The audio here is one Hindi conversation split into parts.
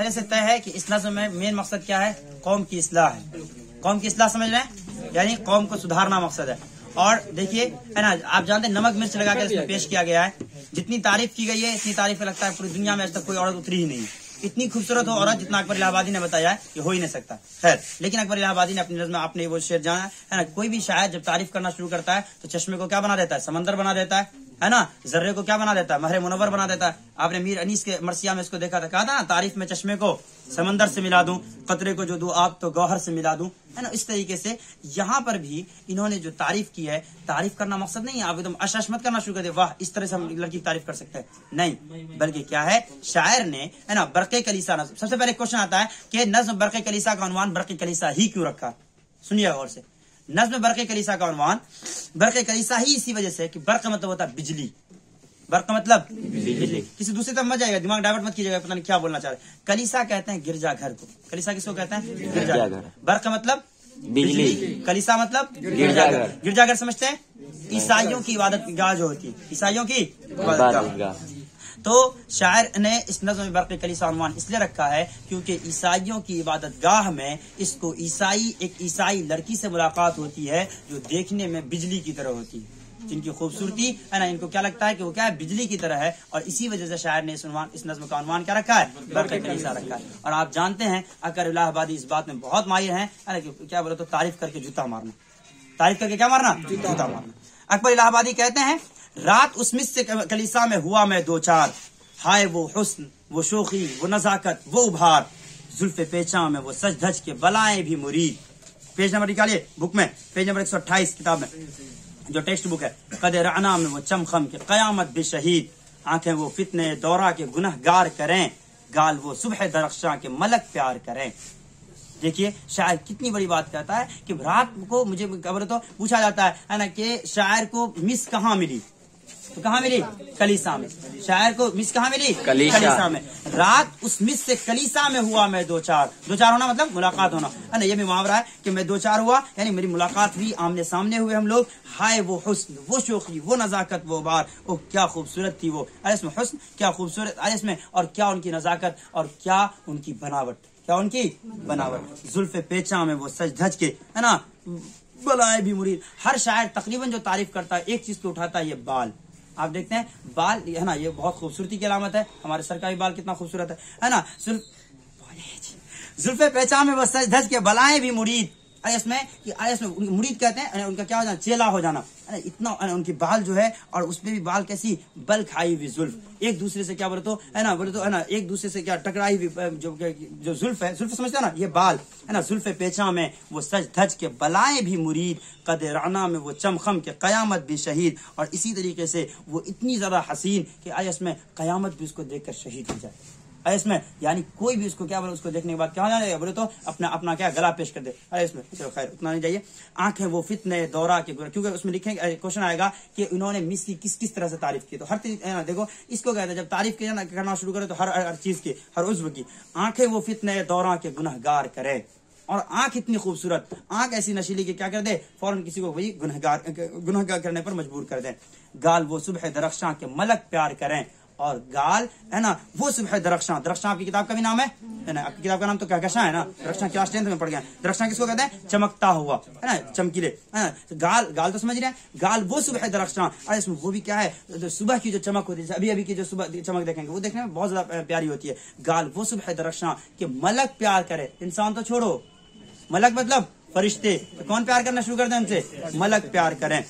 पहले से तय है कि इस नज़्म में मेन मकसद क्या है, कौम की इस्लाह है। कौम की इस्लाह समझ रहे हैं, यानी कौम को सुधारना मकसद है। और देखिए है ना, आप जानते हैं नमक मिर्च लगाकर इसमें पेश किया गया है। जितनी तारीफ की गई है इतनी तारीफ लगता है पूरी दुनिया में आज तक कोई औरत उतरी ही नहीं। इतनी खूबसूरत हो औरत जितना अकबर इलाहाबादी ने बताया है कि हो ही नहीं सकता। खैर, लेकिन अकबर इलाहाबादी ने अपनी नज़्म में आपने वो शेर जाना है ना, कोई भी शायर जब तारीफ करना शुरू करता है तो चश्मे को क्या बना देता है, समंदर बना देता है ना, जर्रे को क्या बना देता है, महरे मुनव्वर बना देता है। आपने मीर अनीस के मरसिया में इसको देखा था, कहा था ना, तारीफ में चश्मे को समंदर से मिला दूं, कतरे को जो दूं आप तो गौहर से मिला दूं, है ना। इस तरीके से यहाँ पर भी इन्होंने जो तारीफ की है, तारीफ करना मकसद नहीं है आप एकदम अशश मत करना शुरू कर दे, वाह इस तरह से हम लड़की की तारीफ कर सकते हैं, नहीं, बल्कि क्या है, शायर ने है ना बरक़े कलीसा नज़्म। सबसे पहले क्वेश्चन आता है कि नज़्म बरक़े कलीसा का उन्वान बरक़े कलीसा ही क्यों रखा। सुनिए गौर से, नज़्म बरक़े कलीसा का उन्वान बरक़े कलीसा ही इसी वजह से कि बरक़ मतलब होता है बिजली, बर्क मतलब बिजली। किसी दूसरे तरफ मत जाएगा, दिमाग डाइवर्ट मत कीजिएगा, पता नहीं क्या बोलना चाह रहे। कलीसा कहते हैं गिरजा घर को, कलीसा किसको कहते हैं, गिरजा घर। बर्क मतलब बिजली, कलीसा मतलब गिरजाघर। गिरजाघर समझते हैं, ईसाइयों की इबादत गाह जो होती है, ईसाइयों की इबादत गाह। तो शायर ने इस नज़्म में बरक़े कलीसा उन्वान इसलिए रखा है क्योंकि ईसाइयों की इबादत गाह में इसको एक ईसाई लड़की से मुलाकात होती है जो देखने में बिजली की तरह होती है, जिनकी खूबसूरती है ना, इनको क्या लगता है कि वो क्या है, बिजली की तरह है। और इसी वजह से शायर ने इस नज़्म का उन्वान क्या रखा है, बरक़े कलीसा रखा है। और आप जानते हैं अकबर इलाहाबादी इस बात में बहुत माहिर हैं, है ना, क्या बोले तो तारीफ करके जूता मारना, तारीफ करके क्या मारना, जूता मारना। अकबर इलाहाबादी कहते हैं, रात उस मिस से कलीसा में हुआ मैं दो चार, हाय वो हुस्न वो शोखी वो नजाकत वो उभार, जुल्फ़े पेचा में वो सज धज के बलाएं भी मुरीद। पेज नंबर निकालिए बुक में, पेज नंबर 128 किताब में जो टेक्स्ट बुक है। कदे राना में वो चमखम के कयामत भी शहीद, आंखें वो फितने दौरा के गुनहगार करें, गाल वो सुबह दरख्शां के मलक प्यार करें। देखिए शायर कितनी बड़ी बात कहता है कि रात को मुझे खबर तो पूछा जाता है ना कि शायर को मिस कहाँ मिली, तो कहाँ मिली, कलीसा में। शायर को मिस कहाँ मिली, कलीसा में। रात उस मिस से कलीसा में हुआ मैं दो चार, दो चार होना मतलब मुलाकात होना, है ना, ये भी मुहावरा है कि मैं दो चार हुआ यानी मेरी मुलाकात हुई, आमने सामने हुए हम लोग। हाय वो हुस्न वो शोखी वो नजाकत वो बार, ओ क्या खूबसूरत थी वो, अरे इसमें हुस्न क्या खूबसूरत, अरे इसमें और क्या उनकी नजाकत और क्या उनकी बनावट, क्या उनकी बनावट। जुल्फ़े पेचा में वो सज धज के, है ना, बलाए भी मुरीद। हर शायर तकरीबन जो तारीफ करता है एक चीज को उठाता है, ये बाल। आप देखते हैं बाल, है ना, ये बहुत खूबसूरती की अलामत है। हमारे सर का भी बाल कितना खूबसूरत है ना। जुल्फ़े पेचा में वो सज धज के बलाएं भी मुरीद, इसमें मुरीद कहते हैं उनका क्या हो जाना, चेला हो जाना, इतना उनकी बाल जो है, और उसमें भी बाल कैसी, बल खाई हुई जुल्फ, एक दूसरे से क्या बोले तो है ना एक दूसरे से क्या टकराई हुई जो जुल्फ है, जुल्फ समझते हैं ना, ये बाल है ना। जुल्फ़े पेचा में वो सज धज के बलाएं भी मुरीद, कदे राना में वो चमखम के कयामत भी शहीद। और इसी तरीके से वो इतनी ज्यादा हसीन कि आय इसमें कयामत भी उसको देखकर शहीद हो जाए, अरे इसमें यानी कोई भी उसको क्या बोले, उसको देखने के बाद क्या हो जाएगा, बोले तो अपना क्या गला पेश कर दे। अरे इसमें चलो खैर उतना नहीं चाहिए। आंखें वो फितने दौरा के, क्योंकि उसमें लिखेंगे क्वेश्चन आएगा कि इन्होंने मिस की किस तरह से तारीफ की, तो हर चीज देखो इसको कहते हैं जब तारीफ करना शुरू करे तो हर चीज की, हर उज्व की। आंखें वो फितने दौरा के गुनहगार करे, और आंख इतनी खूबसूरत, आंख ऐसी नशीली की क्या कर दे, फौरन किसी को वही गुनहगार करने पर मजबूर कर दे। गाल वो सुबह दरख्शां के मलक प्यार करें, और गाल है ना वो सुबह दरख्शां, दरख्शां आपकी किताब का भी नाम है ना, आपकी किताब का नाम तो कहकशां है ना, दरख्शां क्लास 10th में पढ़ गया। दरख्शां किसको कहते हैं, चमकता हुआ, है ना, चमकीले, है ना। गाल तो समझ रहे हैं, गाल वो सुबह दरख्शां, और इसमें वो भी क्या है, तो सुबह की जो चमक होती है, अभी की जो सुबह चमक देखेंगे वो देखने में बहुत ज्यादा प्यारी होती है। गाल वो सुबह दरख्शां के मलक प्यार करे, इंसान तो छोड़ो, मलक मतलब फरिश्ते, तो कौन प्यार करना शुरू कर दे उनसे, मलक प्यार करें।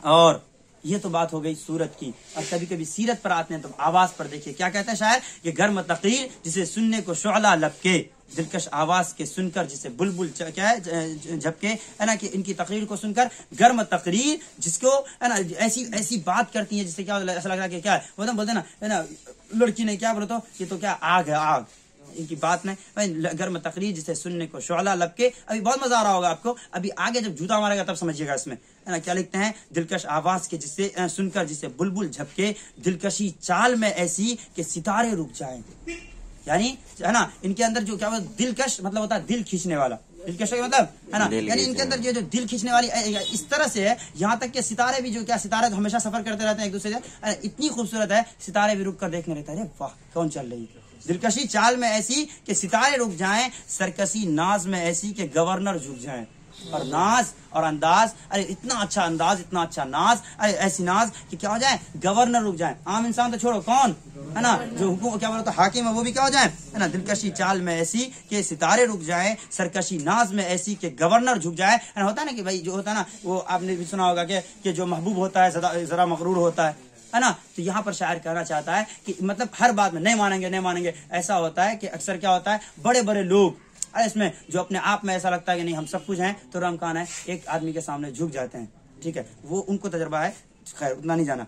और ये तो बात हो गई सूरत की, और कभी कभी सीरत पर आते हैं तो आवाज पर देखिए क्या कहता है शायर, ये गर्म तकरीर जिसे सुनने को शुअला लपके, दिलकश आवाज के सुनकर जिसे बुलबुल क्या है झपके, है ना, कि इनकी तकरीर को सुनकर गर्म तकरीर जिसको है ना ऐसी बात करती है जिससे क्या ऐसा लग रहा है कि क्या है, वो बोलते है ना लड़की ने क्या बोले तो ये तो क्या आग है, आग इनकी बात में, गर्म तकरीर जिसे सुनने को शुअला लपके। अभी बहुत मजा आ रहा होगा आपको, अभी आगे जब जूता मारेगा तब समझिएगा इसमें, है ना, क्या लिखते हैं, दिलकश आवाज के जिसे सुनकर जिसे बुलबुल झपके, दिलकशी चाल में ऐसी कि सितारे रुक जाएं। यानी है ना इनके अंदर जो क्या दिलकश मतलब होता है दिल खींचने वाला, दिलकश का मतलब है ना, यानी इनके अंदर जो दिल खींचने वाली इस तरह से है, यहाँ तक कि सितारे भी जो क्या, सितारे तो हमेशा सफर करते रहते हैं एक दूसरे से, इतनी खूबसूरत है, सितारे भी रुक कर देखने रहते हैं, अरे वाह कौन चल रही है, दिलकशी चाल में ऐसी कि सितारे रुक जाएं, सरकशी नाज में ऐसी कि गवर्नर झुक जाएं। और नाज और अंदाज, अरे इतना अच्छा अंदाज, इतना अच्छा नाज, अरे ऐसी नाज कि क्या हो जाए, गवर्नर रुक जाए। आम इंसान तो छोड़ो, कौन है ना जो हुकुम क्या बोलो तो हाकिम है, वो भी क्या हो जाए, है ना। दिलकशी चाल में ऐसी कि सितारे रुक जाएं, सरकशी नाज में ऐसी कि गवर्नर झुक जाए। है ना, होता है ना कि भाई जो होता है ना, वो आपने भी सुना होगा कि जो महबूब होता है जरा मगरूर होता है ना। तो यहाँ पर शायर कहना चाहता है कि मतलब हर बात में नहीं मानेंगे नहीं मानेंगे। ऐसा होता है कि अक्सर क्या होता है, बड़े बड़े लोग अरे इसमें जो अपने आप में ऐसा लगता है कि नहीं हम सब कुछ हैं, तो रमकान है एक आदमी के सामने झुक जाते हैं। ठीक है, वो उनको तजर्बा है, खैर उतना नहीं जाना।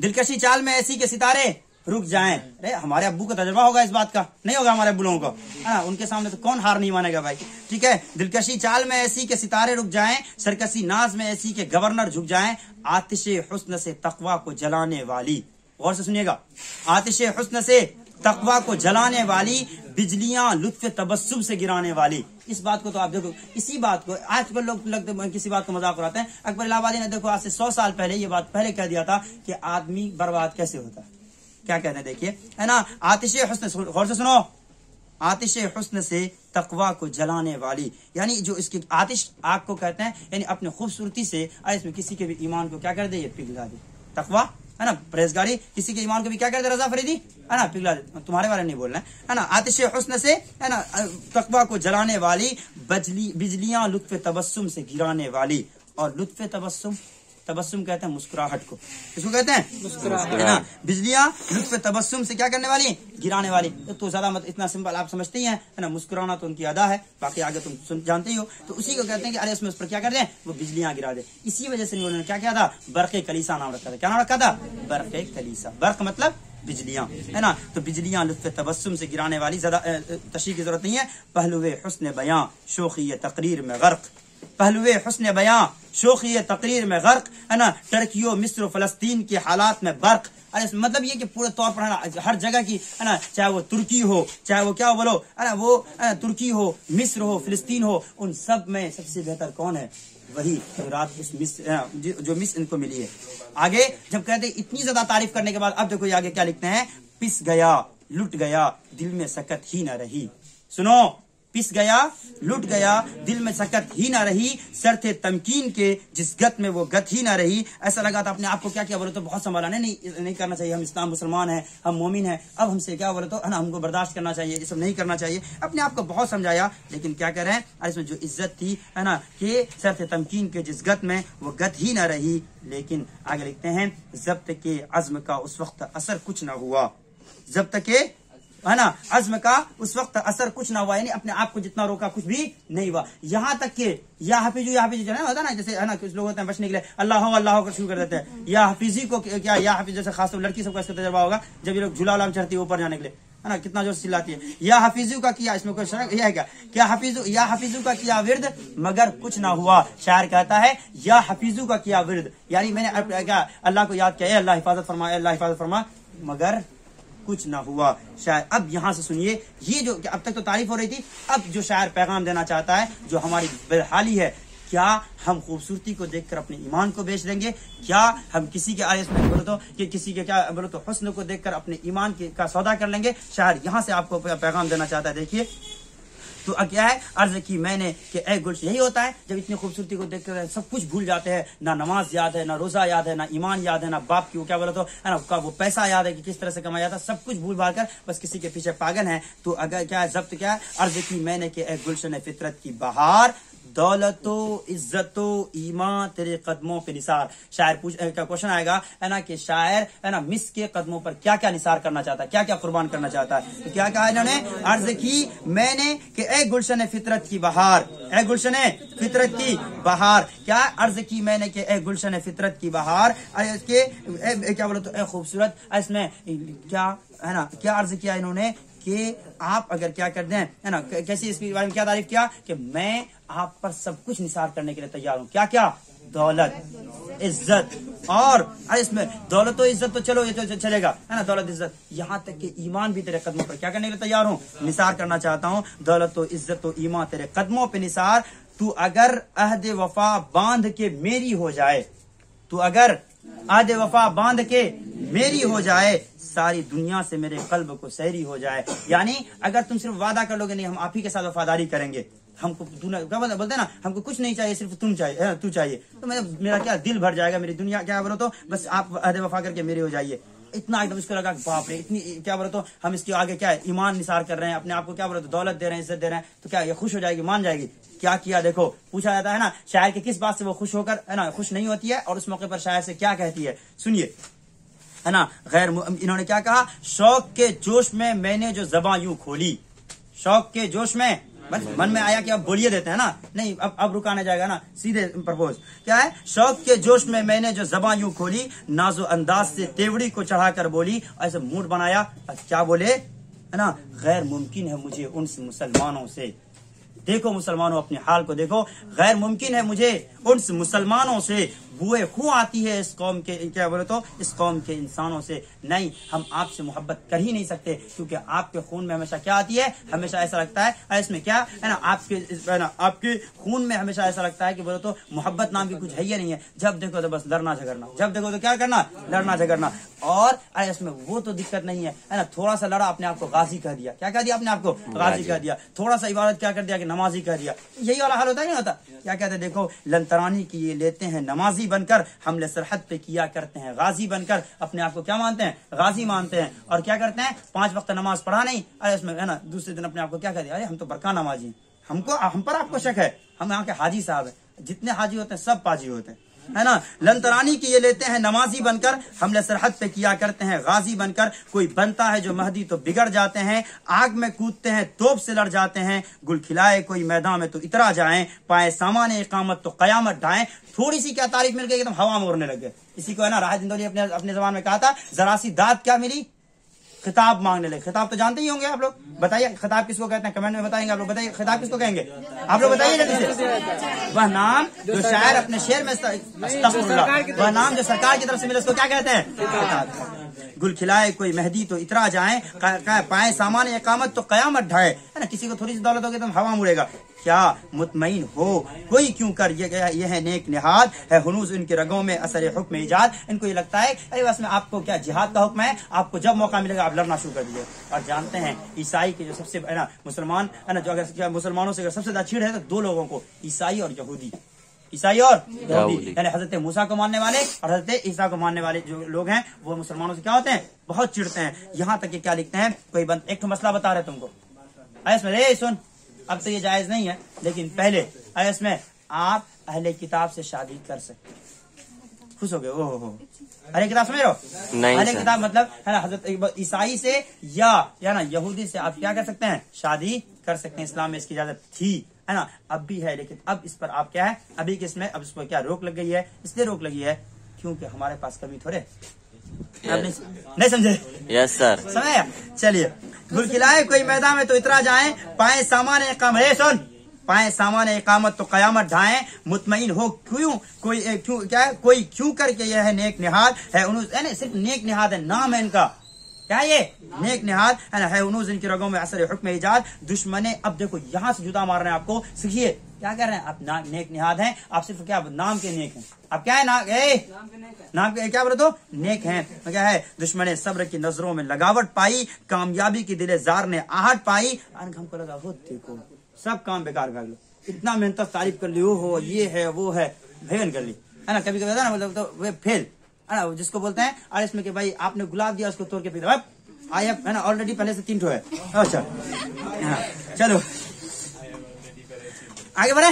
दिलकशी चाल में ऐसी के सितारे रुक जाएं। अरे हमारे अब्बू का तजर्बा होगा इस बात का, नहीं होगा हमारे अब्बू लोगों को, है ना। उनके सामने तो कौन हार नहीं मानेगा भाई। ठीक है, दिलकशी चाल में ऐसी के सितारे रुक जाएं, सरकशी नाज में ऐसी के गवर्नर झुक जाएं। आतिशे हुस्न से तकवा को जलाने वाली, गौर से सुनिएगा, आतिशे हुस्न से तकवा को जलाने वाली, बिजलियां लुत्फ तबस्सुम से गिराने वाली। इस बात को तो आप देखो, इसी बात को आजकल लोग लगते किसी बात को मजाक उड़ाते हैं। अकबर इलाहाबादी ने देखो आज से 100 साल पहले ये बात पहले कह दिया था कि आदमी बर्बाद कैसे होता है। क्या कहते हैं देखिए, है ना। आतिशे हुस्न, गौर से सुनो, आतिशे हुस्न से तकवा को जलाने वाली, यानी जो इसकी आतिश आग को कहते हैं, यानी अपने खूबसूरती से इसमें किसी के भी ईमान को क्या कर दे, ये पिघला दे। तकवा है ना, परहेजगारी किसी के ईमान को भी क्या कर दे, रजा फरीदी, है ना, पिघला दे। तुम्हारे बारे में नहीं बोल रहे है ना। आतिशे हुस्न से, है ना, तकवा को जलाने वाली, बिजलियां लुत्फ तबस्सुम से गिराने वाली। और लुत्फ तबस्सुम, तबस्सुम कहते हैं मुस्कुराहट को, इसको कहते हैं मुस्कुराहट, है ना। बिजलियां लुत्फ तबस्सुम से क्या करने वाली, गिराने वाली। तो ज्यादा मत इतना सिंपल आप समझते ही हैं, है ना। मुस्कुराना तो उनकी अदा है, बाकी आगे तुम जानते ही हो। तो उसी को कहते हैं कि अरे उसमें उस पर क्या कर दें, वो बिजलियां गिरा दे। इसी वजह से उन्होंने क्या किया था, बरक़े कलीसा नाम रखा था। क्या नाम रखा था, बरक़े कलीसा। बर्क मतलब बिजलियां, है ना। तो बिजलियां लुत्फ तबस्सुम से गिराने वाली, ज्यादा तशरीह की जरूरत नहीं है। पहलुए हुस्न बयां शोखी तकरीर में गर्क, पहलुए हुस्न बयां शोखी तकरीर में गर्क, है ना। टर्कियो मिस्र फलस्तीन के हालात में बर्क। अरे मतलब ये कि पूरे तौर पर हर जगह की, है ना, चाहे वो तुर्की हो, चाहे वो क्या बोलो, है ना, वो तुर्की हो, मिस्र हो, फिलिस्तीन हो, उन सब में सबसे बेहतर कौन है, वही जो रात उस जो मिस इनको मिली है। आगे जब कहते इतनी ज्यादा तारीफ करने के बाद, अब देखो आगे क्या लिखते हैं, पिस गया लुट गया दिल में सकत ही न रही। सुनो, पिस गया लुट गया दिल में सकत ही ना रही, सर थे तमकीन के जिस गत में वो गत ही ना रही। ऐसा लगा था अपने आप को क्या बोले तो बहुत संभाला, नहीं करना चाहिए, हम इस्लाम मुसलमान हैं, हम मोमिन हैं, अब हमसे क्या बोले तो, है ना, हमको बर्दाश्त करना चाहिए, ये सब नहीं करना चाहिए। अपने आप को बहुत समझाया, लेकिन क्या करें, और इसमें जो इज्जत थी, है ना, कि सर थे तमकीन के जिस गत में वो गत ही ना रही। लेकिन आगे लिखते हैं, जब्त के अज़्म का उस वक्त असर कुछ ना हुआ, जब्त के, है ना, अज़्म का उस वक्त असर कुछ ना हुआ, यानी अपने आप को जितना रोका कुछ भी नहीं हुआ। यहाँ तक के या हाफिजू जो है होता ना, जैसे है ना कुछ लोग होते हैं बचने के लिए अल्लाह कर शुरू कर देते हैं। या हाफिजी को क्या, या हाफिज जैसे खासतौर लड़की सबका इसका तजर्बा होगा, जब ये लोग झूला उला चढ़ती है ऊपर जाने के लिए, है ना, कितना जोर चिल्लाती है, या हाफिजू का किया, इसमें कोई शक यह है क्या हाफिजू का किया विर्द मगर कुछ ना हुआ। शायर कहता है या हाफिजू का किया विर्द, यानी मैंने क्या अल्लाह को याद किया, अल्लाह हिफाजत फरमा, अल्लाह हिफाजत फरमा, मगर कुछ ना हुआ। शायर अब यहाँ से सुनिए, ये जो अब तक तो तारीफ हो रही थी, अब जो शायर पैगाम देना चाहता है, जो हमारी बेहाली है, क्या हम खूबसूरती को देखकर अपने ईमान को बेच देंगे? क्या हम किसी के आयस में बोलो तो कि किसी के क्या बोलो तो हुस्न को देखकर अपने ईमान का सौदा कर लेंगे? शायर यहाँ से आपको पैगाम देना चाहता है। देखिए तो क्या है, अर्ज की मैंने कि ए गुलशन, यही होता है जब इतनी खूबसूरती को देखकर सब कुछ भूल जाते हैं, ना नमाज याद है, ना रोजा याद है, ना ईमान याद है, ना बाप की वो क्या बोला तो, है ना, का वो पैसा याद है कि किस तरह से कमाया था, सब कुछ भूल भाल कर बस किसी के पीछे पागल है। तो अगर क्या है, जब्त क्या है, अर्ज की मैंने कि ए गुलशन फितरत की बहार, दौलतो इज्जतो ईमान तेरे कदमों पे निसार। शायर क्या क्वेश्चन आएगा, है ना, कि शायर, है ना, मिस के कदमों पर क्या क्या निसार करना चाहता है, क्या क्या कुर्बान करना चाहता है। तो क्या कहा इन्होंने, अर्ज की मैंने कि ए गुलशन फितरत की बहार, ए गुलशन फितरत की बहार, क्या अर्ज की मैंने कि ए गुलशन फितरत की बहार, के क्या बोलो तो ए खूबसूरत, इसमें क्या है ना, क्या अर्ज किया इन्होंने कि आप अगर क्या कर दें, है ना, कैसी इसके बारे में क्या तारीफ किया कि मैं आप पर सब कुछ निसार करने के लिए तैयार हूँ। क्या क्या, दौलत, इज्जत, और इसमें दौलत और इज्जत तो चलो ये तो चलेगा, है ना, दौलत इज्जत, यहाँ तक कि ईमान भी तेरे कदमों पर क्या करने के लिए तैयार हूँ, निसार करना चाहता हूँ। दौलत और इज्जत और ईमान तेरे कदमों पे निसार, तू अगर अहद वफा बांध के मेरी हो जाए, तू अगर अहद वफा बांध के मेरी हो जाए, सारी दुनिया से मेरे कल्ब को सैरी हो जाए। यानी अगर तुम सिर्फ वादा कर लोगे नहीं हम आप ही के साथ वफादारी करेंगे, हमको क्या बोलते हैं ना, हमको कुछ नहीं चाहिए सिर्फ तुम चाहिए, तू चाहिए, तो मेरा क्या दिल भर जाएगा, मेरी दुनिया क्या बोलो तो बस आप अहद वफा करके मेरे हो जाइए। इतना एकदम इसको लगा बाप रे, इतनी क्या बोलो तो हम इसके आगे क्या है ईमान निसार कर रहे हैं, अपने आप को क्या बोलो तो दौलत दे रहे हैं, इज्जत दे रहे हैं, तो क्या ये खुश हो जाएगी, मान जाएगी। क्या किया देखो, पूछा जाता है ना शायर के किस बात से वो खुश होकर है ना खुश नहीं होती है, और उस मौके पर शायर से क्या कहती है, सुनिए है ना। गैर इन्होंने क्या कहा, शौक के जोश में मैंने जो ज़बां यूं खोली, शौक के जोश में मन में आया कि अब बोलिए देते हैं ना, नहीं अब रुकाना जाएगा ना, सीधे प्रपोज क्या है, शौक के जोश में मैंने जो ज़बां यूं खोली, नाजो अंदाज से तेवड़ी को चढ़ाकर बोली, ऐसे मूड बनाया, क्या बोले है ना, गैर मुमकिन है मुझे उनसे मुसलमानों से, देखो मुसलमानों अपने हाल को देखो, गैर मुमकिन है मुझे उन मुसलमानों से, बुए खून आती है इस कौम के, क्या बोले तो इस कौम के इंसानों से, नहीं हम आपसे मोहब्बत कर ही नहीं सकते, क्योंकि आपके खून में हमेशा क्या आती है, हमेशा ऐसा लगता है इसमें क्या है ना, आपके खून में हमेशा ऐसा लगता है कि बोले तो मोहब्बत नाम की कुछ है ही नहीं है, जब देखो तो बस लड़ना झगड़ना, जब देखो तो क्या करना, लड़ना झगड़ना। और इसमें वो तो दिक्कत नहीं है ना, थोड़ा सा लड़ा अपने आप को गाजी कह दिया, क्या कह दिया अपने आप को, गाजी कह दिया, थोड़ा सा इबादत क्या कर दिया कि नमाजी कह दिया, यही वाला हाल होता है नहीं होता। क्या कहते हैं देखो, लंतरानी की ये लेते हैं नमाजी बनकर, हमले सरहद पे किया करते हैं गाजी बनकर, अपने आप को क्या मानते हैं, गाजी मानते हैं, और क्या करते हैं 5 वक्त नमाज पढ़ा नहीं, अरे इसमें है ना दूसरे दिन अपने आप को क्या कहते हैं, अरे हम तो बरका नमाजी हैं, हम पर आपको शक है, हम यहाँ के हाजी साहब है, जितने हाजी होते हैं सब पाजी होते हैं, है ना। लंतरानी की ये लेते हैं नमाजी बनकर, हमले सरहद पे किया करते हैं गाजी बनकर, कोई बनता है जो महदी तो बिगड़ जाते हैं, आग में कूदते हैं तोप से लड़ जाते हैं, गुल खिलाए कोई मैदान में तो इतरा जाएं, पाए सामान इकामत तो कयामत ढाएं। थोड़ी सी क्या तारीफ मिल गई एकदम हवा में उड़ने लग गए। इसी को है ना राहत इंदौली अपने जबान में कहा था, जरा सी दाद क्या मिली, खिताब मांगने लगे। खिताब तो जानते ही होंगे आप लोग, बताइए खिताब किसको कहते हैं, कमेंट में बताएंगे आप लोग, बताइए खिताब किसको कहेंगे, आप लोग बताइए जल्दी से। वह नाम जो शायर अपने शेर में, वह नाम जो सरकार की तरफ से मिले उसको क्या कहते हैं, खिताब। गुल खिलाए कोई मेहदी तो इतरा जाए, पाए सामान इकामत तो कयामत ढाए, है ना। किसी को थोड़ी सी दौलत होगी तो हवा मुड़ेगा, क्या मुतमईन हो कोई क्यों कर, ये है नेक निहाद है हुनूस इनके रगों में असर हुक्म ईजाद। इनको ये लगता है अरे बस में आपको क्या जिहाद का हुक्म है, आपको जब मौका मिलेगा आप लड़ना शुरू कर दीजिए। और जानते हैं ईसाई के जो सबसे है ना मुसलमान है ना, जो अगर मुसलमानों से अगर सबसे ज्यादा चिढ़ है तो 2 लोगों को, ईसाई और यहूदी, ईसाई और यहूदी, यानी हजरत मूसा को मानने वाले और हजरत ईसा को मानने वाले जो लोग हैं वो मुसलमानों से क्या होते हैं, बहुत चिढ़ते हैं। यहाँ तक कि क्या लिखते हैं, कोई एक तो मसला बता रहे तुमको, इसमें सुन, अब तो ये जायज नहीं है, लेकिन पहले इसमें आप अहले किताब से शादी कर सकते। खुश हो गए, ओहो अहले किताब समझ रहे हो, अहले किताब मतलब है ना हजरत ईसाई से या ना यहूदी से आप क्या कर सकते हैं, शादी कर सकते हैं। इस्लाम में इसकी इजाजत थी, है ना, अब भी है, लेकिन अब इस पर आप क्या है, अभी किसमें अब इस पर क्या रोक लग गई है, इसलिए रोक लगी है क्योंकि हमारे पास कभी थोड़े नहीं समझे, यस सर समझ। चलिए, गुल खिलाए कोई मैदान में तो इतरा जाए, पाए सामान इकामत, सुन, पाए सामान इकामत तो कयामत ढाएं, मुतमईन हो क्यों कोई क्यों क्या कोई क्यों करके यह है नेक निहाद है उनूस, सिर्फ नेक निहाद है, नाम है इनका, क्या ये नेक निहाद है ना, है उनूस इनके रगों में असर हुक्म ईजाद। दुश्मने अब देखो यहाँ से जुदा मार रहे हैं आपको, सीखिए क्या कर रहे हैं आप, नेक निहाद हैं आप, सिर्फ क्या नाम के नेक हैं आप, क्या है नाम के क्या बोले तो नेक हैं, क्या है। दुश्मने सब्र की नजरों में लगावट पाई, कामयाबी की दिले जार ने आहट पाई, हमको लगा हो देखो सब काम बेकार कर लो, इतना मेहनत तारीफ कर ली, हो ये है वो है, भेगन कर ली, है ना। कभी कभी ना मतलब तो वे फेल है ना, जिसको बोलते हैं अरे इसमें कि भाई आपने गुलाब दिया उसको तोड़ के पी दो, आई है ना, ऑलरेडी पहले से 3 ठो है। अच्छा चलो आगे बढ़े,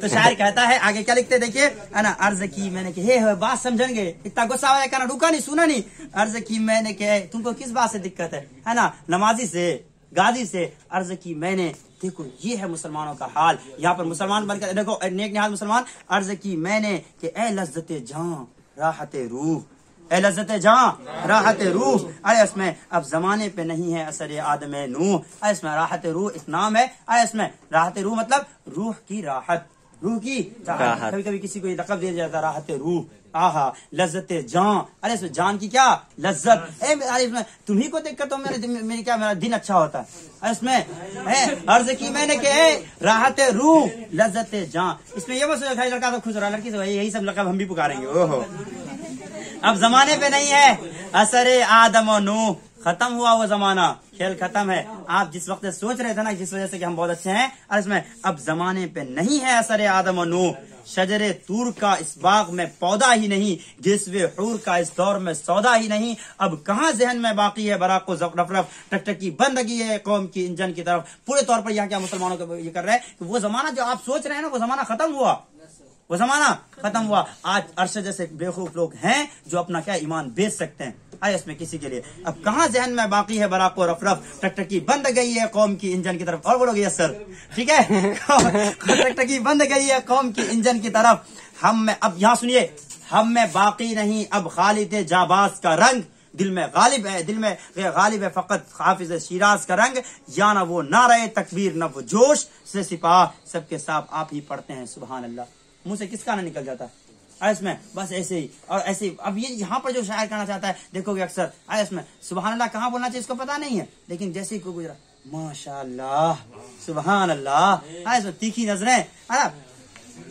तो शायर कहता है आगे क्या लिखते देखिए, है ना, अर्ज की मैंने कि हे बात समझेंगे, इतना गुस्सा आया कहना, रुका नहीं, सुना नहीं, अर्ज की मैंने कि तुमको किस बात से दिक्कत है ना, नमाजी से गाजी से, अर्ज की मैंने, देखो ये है मुसलमानों का हाल। यहाँ पर मुसलमान बनकर देखो नेक निहाद मुसलमान, अर्ज की मैंने कि ए लज्जते जान राहते रूह, ए लज्जते जान राहते रूह, अरे इसमें अब जमाने पे नहीं है असर आदम नूह, अरे इसमें राहत रूह इस नाम है, अरे इसमें राहत रूह मतलब रूह की राहत, रूह की राहत। कभी कभी किसी को ये लक़ब दिया जाता है राहत रूह, आहा लज्जत जान, अरे इसमें जान की क्या लज्जत, अरे इसमें तुम्ही को देखकर तो मेरा दिन अच्छा होता है, इसमें अर्ज की मैंने के राहत रूह लज्जत जान, इसमें ये बस लड़का तो खुश हो रहा, लड़की से यही सब लक़ब हम भी पुकारेंगे। ओहो अब जमाने पे नहीं है, असरे आदम और नूह, खत्म हुआ वो जमाना, खेल खत्म है। आप जिस वक्त सोच रहे थे ना जिस वजह से कि हम बहुत अच्छे हैं, और इसमें अब जमाने पे नहीं है असरे आदम और नूह। शजरे तूर का इस बाग में पौधा ही नहीं, गिस्वे हूर का इस दौर में सौदा ही नहीं। अब कहाँ जहन में बाकी है बराक को रफ टकटकी बंदगी है कौम की इंजन की तरफ। पूरे तौर पर यहाँ क्या मुसलमानों को ये कर रहे हैं कि वो जमाना जो आप सोच रहे हैं ना वो जमाना खत्म हुआ, वो जमाना खत्म हुआ। आज अरशद जैसे बेवकूफ लोग हैं जो अपना क्या ईमान बेच सकते हैं आए इसमें किसी के लिए। अब कहाँ जहन में बाकी है बराक को रफ टकटकी बंद गई है कौम की इंजन की तरफ। और बोलोगे यस सर, ठीक है। टकटकी बंद गई है कौम की इंजन की तरफ। हम में अब यहाँ सुनिए, हम में बाकी नहीं अब खालिद जाबाज का रंग, दिल में गालिब है, दिल में गालिब है फकत हाफिज शिराज का रंग। या ना वो नारे तकबीर न वो जोश से सिपाह, सबके साथ आप ही पढ़ते हैं सुभान अल्लाह। मुंह से किसका ना निकल जाता है इसमें, बस ऐसे ही और ऐसे ही। अब ये यहाँ पर जो शायर कहना चाहता है देखोगे अक्सर इसमें सुभान अल्लाह कहाँ बोलना चाहिए इसको पता नहीं है, लेकिन जैसे ही कोई गुजरा माशाअल्लाह सुभान अल्लाह, इसमें तीखी नजरें।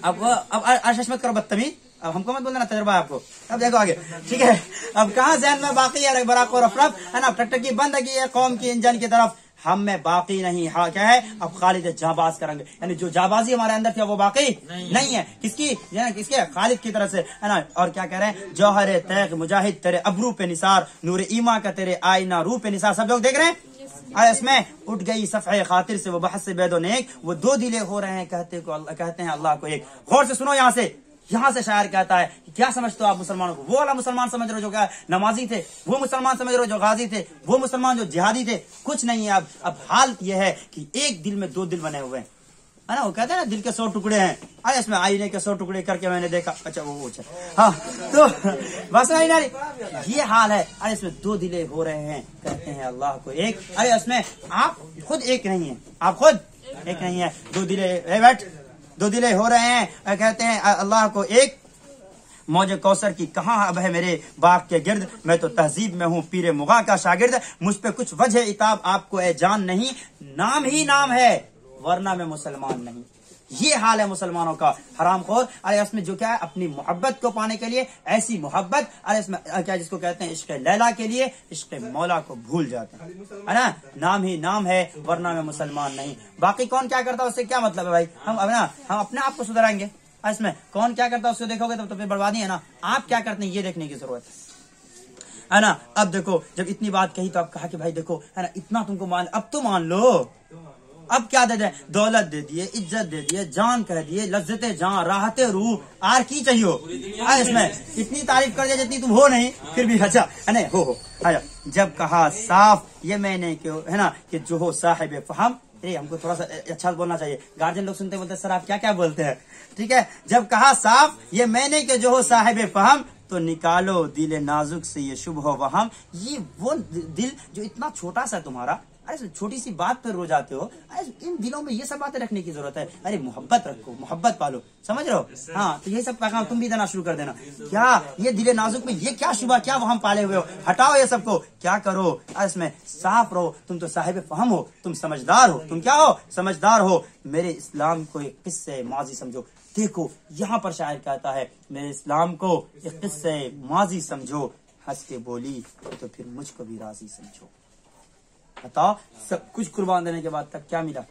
अब अर्श मत करो बदतमीज, अब हमको मत बोलना तजुर्बा है आपको। अब देखो आगे, ठीक है। अब कहाँ जहन में बाकी है बराक और रफ है ना, टकटकी बंद की है कौम की इंजन की तरफ। हम में बाकी नहीं, हाँ क्या है अब खालिद जाबाज करेंगे, यानी जो जाबाजी हमारे अंदर थी वो बाकी नहीं है। किसकी, किसके, खालिद की तरफ से है ना। और क्या कह रहे हैं, जौहर तैग मुजाहिद तेरे अबरू पे निसार, नूर ईमा का तेरे आईना रू पे निसार। सब लोग देख रहे हैं इसमें उठ गई सफ़े खातिर से वो बहस से बेदो नेक, वो दो दिले हो रहे हैं कहते हैं अल्लाह को एक। गौर से सुनो यहाँ से शायर कहता है कि क्या समझते हो आप मुसलमानों को, वो वाला मुसलमान समझ रहे हो जो क्या नमाजी थे, वो मुसलमान समझ रहे हो जो गाजी थे, वो मुसलमान जो जिहादी थे, कुछ नहीं है। अब हाल ये है कि एक दिल में दो दिल बने हुए हैं, है ना। वो कहते हैं ना दिल के 100 टुकड़े हैं, अरे इसमें आईने के 100 टुकड़े करके मैंने देखा, अच्छा वो अच्छा हाँ, तो बस नहीं ये हाल है। अरे इसमें दो दिले हो रहे हैं कहते हैं अल्लाह को एक। अरे इसमें आप खुद एक नहीं है, आप खुद एक नहीं है, दो दिले बैठ दो दिले हो रहे हैं कहते हैं अल्लाह को एक। मौज कौसर की कहाँ अब है मेरे बाग के गिर्द, मैं तो तहजीब में हूँ पीरे मुगा का शागिर्द। मुझ पे कुछ वजह इताब आपको ए जान नहीं, नाम ही नाम है वरना मैं मुसलमान नहीं। ये हाल है मुसलमानों का हरामखोर। अरे इसमें जो क्या है अपनी मोहब्बत को पाने के लिए ऐसी मोहब्बत, अरे इसमें क्या जिसको कहते हैं इश्क लैला के लिए इश्क मौला को भूल जाते हैं, है ना। नाम ही नाम है वरना मैं मुसलमान नहीं। बाकी कौन क्या करता है उससे क्या मतलब है भाई, हम अपने आप को सुधराएंगे। इसमें कौन क्या करता है उसको देखोगे तब तो फिर बर्बादी है ना। आप क्या करते हैं ये देखने की जरूरत है ना। अब देखो जब इतनी बात कही तो अब कहा कि भाई देखो है ना इतना तुमको मान, अब तो मान लो। अब क्या दे दे, दौलत दे दिए, इज्जत दे दिए, जान कह दिए, लज्जते जान राहते रूह आर की चाहिए। इसमें इतनी तारीफ कर दिया जितनी तुम हो नहीं, फिर भी अच्छा है ना हो। आया जब कहा साफ ये मैंने क्यों है ना कि जो हो साहिब फहम, हमको थोड़ा सा अच्छा बोलना चाहिए। गार्जियन लोग सुनते बोलते सर आप क्या क्या बोलते हैं, ठीक है। जब कहा साफ ये मैंने के जो हो साहिब फहम, तो निकालो दिल नाजुक से ये शुभ हो वहम। ये वो दिल जो इतना छोटा सा तुम्हारा, अरे छोटी सी बात पर रो जाते हो। अरे इन दिलों में ये सब बातें रखने की जरूरत है। अरे मोहब्बत रखो, मोहब्बत पालो, समझ रहे हो। हाँ तो ये सब पैगाम तुम भी देना शुरू कर देना। क्या ये दिले नाजुक में ये क्या शुबा, क्या वो हम पाले हुए हो, हटाओ ये सबको, क्या करो इसमें साफ रहो। तुम तो साहिब फहम हो, तुम समझदार हो, तुम क्या हो समझदार हो। मेरे इस्लाम को एक किस्से माजी समझो। देखो यहाँ पर शायर कहता है मेरे इस्लाम को एक किस्से माजी समझो, हंस के बोली तो फिर मुझको भी राजी समझो। बताओ सब कुछ कुर्बान देने के बाद तक क्या मिला,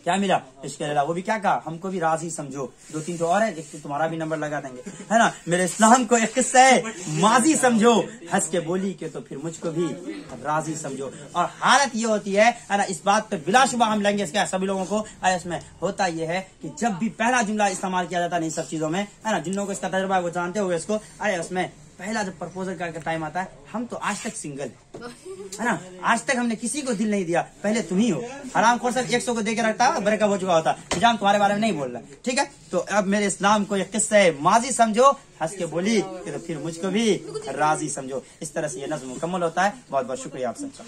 क्या मिला इश्क़ अल्लाह। वो भी क्या कहा, हमको भी राजी समझो। 2-3 तो और है, एक तुम्हारा भी नंबर लगा देंगे, है ना। मेरे इस्लाम को एक किस्सा है माजी समझो, हंस के बोली के तो फिर मुझको भी राजी समझो। और हालत ये होती है ना, इस बात पर बिलाशुबा हम लेंगे इसके सभी लोगों को। इसमें होता ये है कि जब भी पहला जुमला इस्तेमाल किया जाता है इन सब चीजों में, है ना, जिन लोगों को इसका तजुर्बा है वो जानते होंगे इसको। अरे उसमें पहला जब प्रपोजल का टाइम आता है, हम तो आज तक सिंगल है ना, आज तक हमने किसी को दिल नहीं दिया, पहले तुम ही हो। हरामखोर सब 100 को दे के रखता है, ब्रेकअप हो चुका होता, निजाम तुम्हारे बारे में नहीं बोल रहा, ठीक है। तो अब मेरे इस्लाम को एक किस्सा है माजी समझो, हंस के बोली तो फिर मुझको भी राजी समझो। इस तरह से ये नज़्म मुकम्मल होता है। बहुत बहुत शुक्रिया आप सबका।